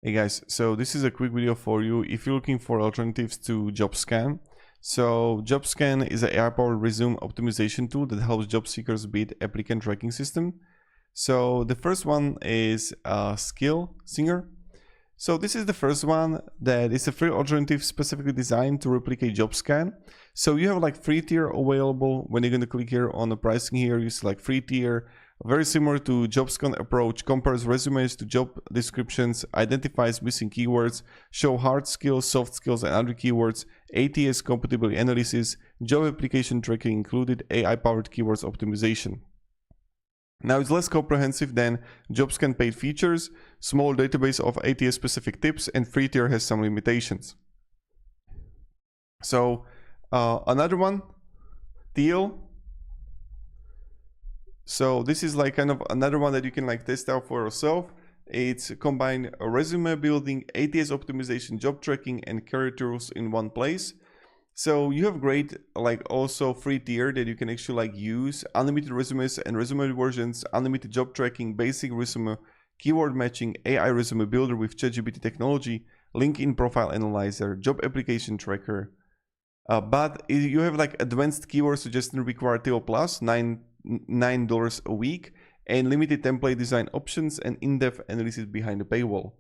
Hey guys, so this is a quick video for you if you're looking for alternatives to Jobscan. So Jobscan is an AI-powered resume optimization tool that helps job seekers beat applicant tracking system. So the first one is Skill Singer. So this is the first one that is a free alternative specifically designed to replicate Jobscan. So you have like free tier available. When you're going to click here on the pricing here, you select free tier. Very similar to Jobscan approach, compares resumes to job descriptions, identifies missing keywords, show hard skills, soft skills and other keywords, ATS compatibility analysis, job application tracking included, AI-powered keywords optimization. Now it's less comprehensive than Jobscan paid features, small database of ATS specific tips, and free tier has some limitations. So another one, Teal. So this is like kind of another one that you can like test out for yourself. It's combine resume building, ATS optimization, job tracking, and career tools in one place. So you have great like also free tier that you can actually like use unlimited resumes and resume versions, unlimited job tracking, basic resume, keyword matching, AI resume builder with ChatGPT technology, LinkedIn profile analyzer, job application tracker. But you have like advanced keyword suggestion require Teal Plus, $9 a week, and limited template design options and in-depth analysis behind the paywall.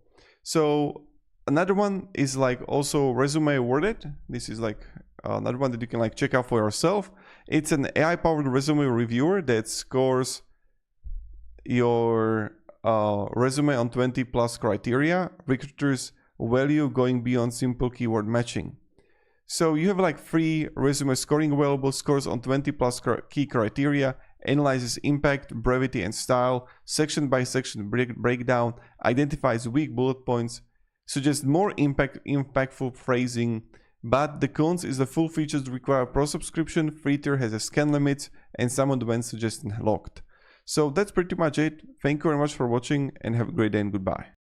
So another one is like also Resume Worded. This is like another one that you can like check out for yourself. It's an AI-powered resume reviewer that scores your resume on 20 plus criteria. Recruiters value going beyond simple keyword matching. So you have like free resume scoring available, scores on 20 plus key criteria, analyzes impact, brevity, and style, section by section breakdown, identifies weak bullet points, suggests more impactful phrasing. But the cons is the full features require pro subscription, free tier has a scan limit, and some advanced suggestions locked. So that's pretty much it. Thank you very much for watching and have a great day and goodbye.